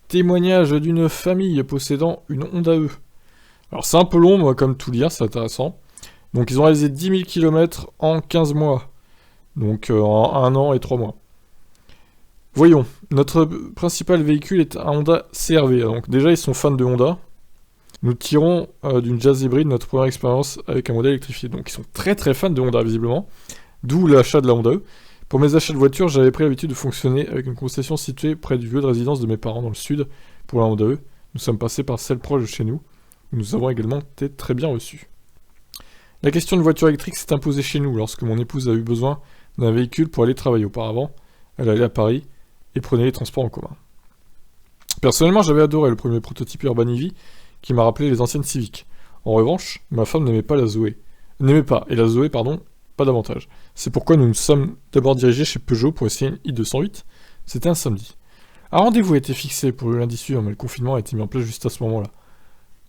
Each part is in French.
Témoignage d'une famille possédant une Honda E. Alors c'est un peu long, moi, comme tout lire, c'est intéressant. Donc ils ont réalisé 10 000 km en 15 mois. Donc en 1 an et 3 mois. Voyons, notre principal véhicule est un Honda CR-V. Donc déjà ils sont fans de Honda. Nous tirons d'une Jazz hybride notre première expérience avec un modèle électrifié. Donc ils sont très très fans de Honda visiblement. D'où l'achat de la Honda E. Pour mes achats de voiture, j'avais pris l'habitude de fonctionner avec une concession située près du lieu de résidence de mes parents dans le sud pour la Honda E. Nous sommes passés par celle proche de chez nous, où nous avons également été très bien reçus. La question de voiture électrique s'est imposée chez nous lorsque mon épouse a eu besoin d'un véhicule pour aller travailler. Auparavant, elle allait à Paris et prenait les transports en commun. Personnellement, j'avais adoré le premier prototype Urban EV qui m'a rappelé les anciennes Civic. En revanche, ma femme n'aimait pas la Zoé. Et la Zoé, pas davantage. C'est pourquoi nous nous sommes d'abord dirigés chez Peugeot pour essayer une i208. C'était un samedi. Un rendez-vous a été fixé pour le lundi suivant, mais le confinement a été mis en place juste à ce moment-là.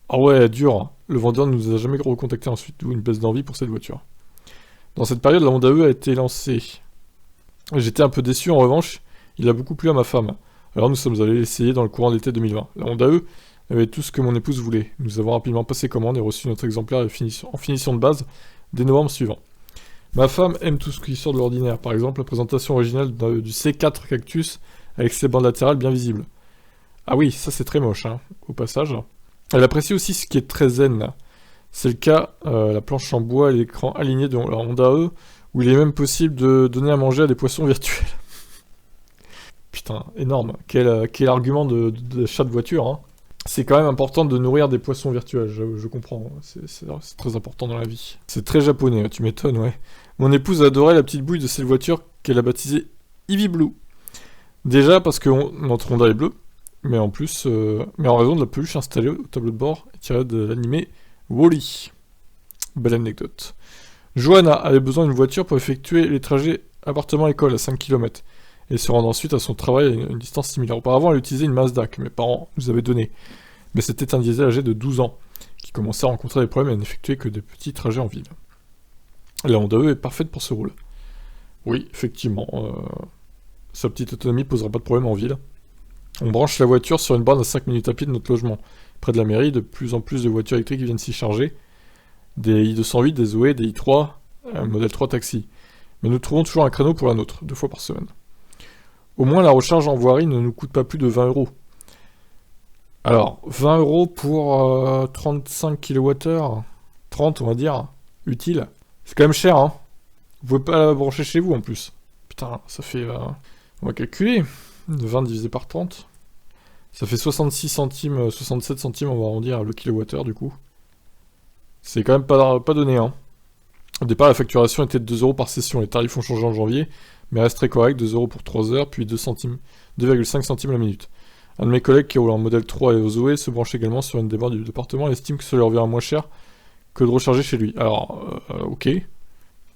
Ah ouais, dur, hein. Le vendeur ne nous a jamais recontacté ensuite, d'où une baisse d'envie pour cette voiture. Dans cette période, la Honda E a été lancée. J'étais un peu déçu, en revanche, il a beaucoup plu à ma femme. Alors nous sommes allés l'essayer dans le courant d'été 2020. La Honda E avait tout ce que mon épouse voulait. Nous avons rapidement passé commande et reçu notre exemplaire en finition de base dès novembre suivant. Ma femme aime tout ce qui sort de l'ordinaire, par exemple la présentation originale du C4 Cactus avec ses bandes latérales bien visibles. Ah oui, ça c'est très moche, hein, au passage. Elle apprécie aussi ce qui est très zen. C'est le cas, la planche en bois et l'écran aligné de la Honda E, où il est même possible de donner à manger à des poissons virtuels. Putain, énorme. Quel argument d'achat de voiture, hein. C'est quand même important de nourrir des poissons virtuels, je comprends. C'est très important dans la vie. C'est très japonais, tu m'étonnes, ouais. Mon épouse adorait la petite bouille de cette voiture qu'elle a baptisée Eevee Blue. Déjà parce que notre Honda est bleu, mais en raison de la peluche installée au tableau de bord et tirée de l'animé Wall-E. Belle anecdote. Johanna avait besoin d'une voiture pour effectuer les trajets appartement-école à 5 km et se rendre ensuite à son travail à une distance similaire. Auparavant, elle utilisait une Mazda que mes parents nous avaient donnée, mais c'était un diesel âgé de 12 ans qui commençait à rencontrer des problèmes et n'effectuait que des petits trajets en ville. La Honda E est parfaite pour ce rôle. Oui, effectivement, sa petite autonomie posera pas de problème en ville. On branche la voiture sur une borne à 5 minutes à pied de notre logement. Près de la mairie, de plus en plus de voitures électriques viennent s'y charger. Des i208, des Zoé, des i3, un modèle 3 taxi. Mais nous trouvons toujours un créneau pour la nôtre, 2 fois par semaine. Au moins, la recharge en voirie ne nous coûte pas plus de 20 €. Alors, 20 € pour 35 kWh, 30 on va dire, utile. C'est quand même cher, hein. Vous pouvez pas la brancher chez vous en plus. Putain, ça fait... on va calculer. 20 divisé par 30. Ça fait 66 centimes, 67 centimes, on va arrondir le kilowattheure du coup. C'est quand même pas donné, hein. Au départ, la facturation était de 2 € par session. Les tarifs ont changé en janvier, mais reste très correct, 2 € pour 3 heures, puis 2,5 centimes la minute. Un de mes collègues qui roule en modèle 3 et au Zoé se branche également sur une des bornes du département et estime que cela revient moins cher que de recharger chez lui. Alors, ok.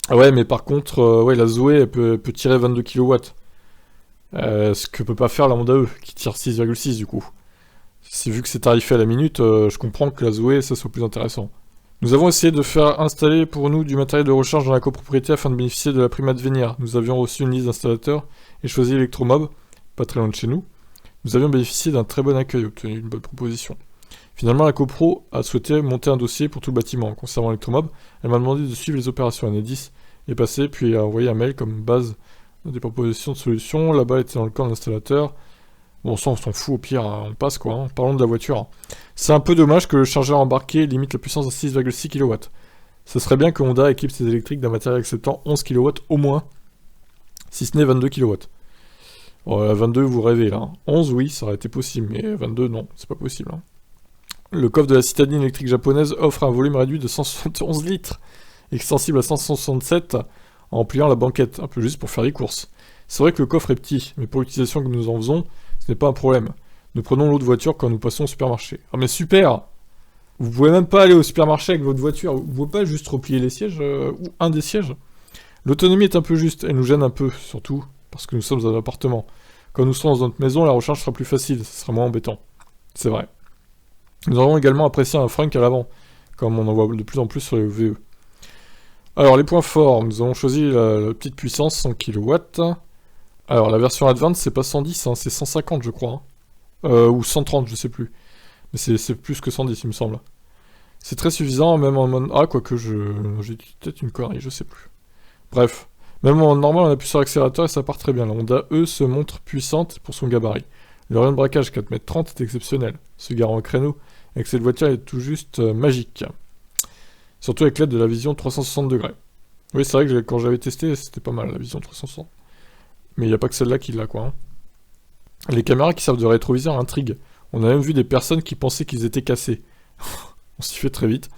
Ah ouais, mais par contre, ouais, la Zoé, elle peut tirer 22 kW. Ce que peut pas faire la Honda E, qui tire 6,6 du coup. Vu que c'est tarifé à la minute, je comprends que la Zoé, ça soit plus intéressant. Nous avons essayé de faire installer pour nous du matériel de recharge dans la copropriété afin de bénéficier de la prime à devenir. Nous avions reçu une liste d'installateurs et choisi Electromob, pas très loin de chez nous. Nous avions bénéficié d'un très bon accueil, obtenu une bonne proposition. Finalement, la copro a souhaité monter un dossier pour tout le bâtiment. Concernant Electromob, elle m'a demandé de suivre les opérations. Enedis est passé, puis a envoyé un mail comme base des propositions de solutions. Là-bas était dans le camp de l'installateur. Bon, ça, on s'en fout, au pire, on passe quoi. Hein. Parlons de la voiture. Hein. C'est un peu dommage que le chargeur embarqué limite la puissance à 6,6 kW. Ce serait bien que Honda équipe ses électriques d'un matériel acceptant 11 kW au moins, si ce n'est 22 kW. Bon, 22, vous rêvez là. 11, oui, ça aurait été possible, mais 22, non, c'est pas possible. Hein. Le coffre de la citadine électrique japonaise offre un volume réduit de 171 litres, extensible à 167 en pliant la banquette, un peu juste pour faire les courses. C'est vrai que le coffre est petit, mais pour l'utilisation que nous en faisons, ce n'est pas un problème. Nous prenons l'autre voiture quand nous passons au supermarché. Ah mais super! Vous pouvez même pas aller au supermarché avec votre voiture, vous pouvez pas juste replier les sièges, ou un des sièges. L'autonomie est un peu juste, elle nous gêne un peu, surtout parce que nous sommes dans un appartement. Quand nous serons dans notre maison, la recharge sera plus facile, ce sera moins embêtant. C'est vrai. Nous avons également apprécié un frein à l'avant, comme on en voit de plus en plus sur les VE. Alors les points forts, nous avons choisi la petite puissance, 100 kW. Alors la version Advance c'est pas 110, hein, c'est 150 je crois. Hein. ou 130, je sais plus. Mais c'est plus que 110, il me semble. C'est très suffisant, même en mode... Ah, quoique j'ai dit peut-être une connerie, je sais plus. Bref. Même en normal, on appuie sur l'accélérateur et ça part très bien. La Honda E se montre puissante pour son gabarit. Le rayon de braquage 4,30 m est exceptionnel. Se garant au créneau avec cette voiture est tout juste magique. Surtout avec l'aide de la vision 360 degrés. Oui, c'est vrai que quand j'avais testé, c'était pas mal la vision 360. Mais il n'y a pas que celle-là qui l'a, quoi. Hein. Les caméras qui servent de rétroviseur intriguent. On a même vu des personnes qui pensaient qu'ils étaient cassés. On s'y fait très vite.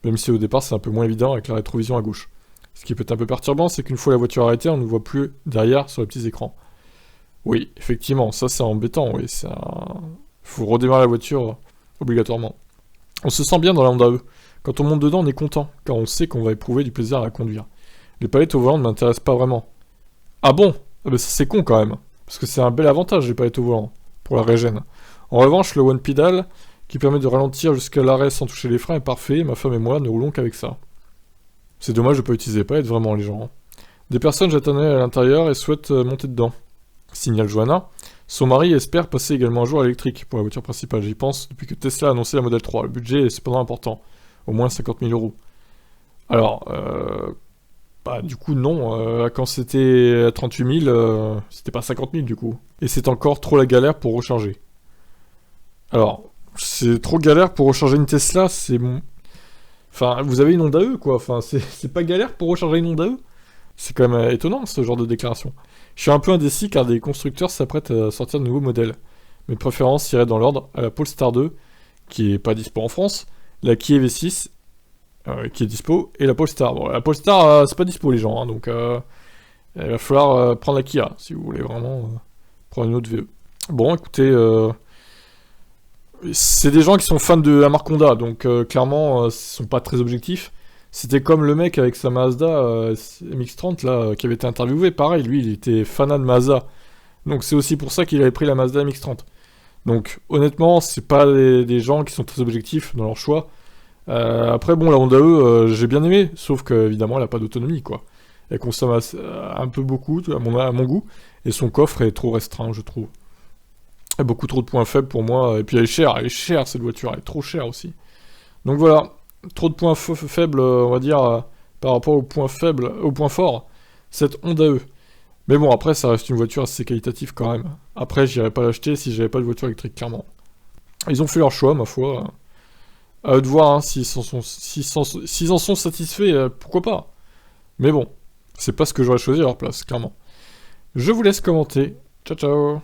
Même si au départ c'est un peu moins évident avec la rétrovision à gauche. Ce qui peut être un peu perturbant, c'est qu'une fois la voiture arrêtée, on ne voit plus derrière sur les petits écrans. Oui, effectivement, ça c'est embêtant, oui. Faut redémarrer la voiture obligatoirement. On se sent bien dans la Honda E. Quand on monte dedans, on est content, car on sait qu'on va éprouver du plaisir à la conduire. Les palettes au volant ne m'intéressent pas vraiment. Ah bon? Ah bah ça c'est con quand même. Parce que c'est un bel avantage les palettes au volant, pour la régène. En revanche, le One Pedal, qui permet de ralentir jusqu'à l'arrêt sans toucher les freins, est parfait, ma femme et moi ne roulons qu'avec ça. C'est dommage de pas utiliser les palettes vraiment les gens. Des personnes jettent un œil à l'intérieur et souhaitent monter dedans. Signale Johanna. Son mari espère passer également un jour à l'électrique pour la voiture principale. J'y pense depuis que Tesla a annoncé la Model 3. Le budget est cependant important. Au moins 50 000 euros. Alors, bah du coup non. Quand c'était à 38 000, c'était pas 50 000 du coup. Et c'est encore trop la galère pour recharger. Alors, c'est trop galère pour recharger une Tesla, c'est... Enfin, vous avez une Honda E, quoi. Enfin, c'est pas galère pour recharger une Honda E. C'est quand même étonnant, ce genre de déclaration. Je suis un peu indécis car des constructeurs s'apprêtent à sortir de nouveaux modèles. Mes préférences iraient dans l'ordre à la Polestar 2, qui est pas dispo en France, la Kia V6, qui est dispo, et la Polestar. Bon, la Polestar, c'est pas dispo, les gens, hein, donc il va falloir prendre la Kia, si vous voulez vraiment prendre une autre VE. Bon, écoutez... c'est des gens qui sont fans de la marque Honda, donc clairement, ils sont pas très objectifs. C'était comme le mec avec sa Mazda MX-30 là, qui avait été interviewé, pareil, lui il était fanat de Mazda. Donc c'est aussi pour ça qu'il avait pris la Mazda MX-30. Donc honnêtement, c'est pas des gens qui sont très objectifs dans leur choix. Après bon, la Honda E, j'ai bien aimé, sauf que évidemment elle a pas d'autonomie quoi. Elle consomme un peu beaucoup à mon goût, et son coffre est trop restreint je trouve. Il y a beaucoup trop de points faibles pour moi, et puis elle est chère cette voiture, elle est trop chère aussi. Donc voilà. Trop de points faibles, on va dire, par rapport aux points faibles, aux points forts, cette Honda E. Mais bon, après, ça reste une voiture assez qualitative quand même. Après, j'irais pas l'acheter si j'avais pas de voiture électrique, clairement. Ils ont fait leur choix, ma foi. À eux de voir, hein, s'ils en sont satisfaits, pourquoi pas. Mais bon, c'est pas ce que j'aurais choisi à leur place, clairement. Je vous laisse commenter. Ciao, ciao.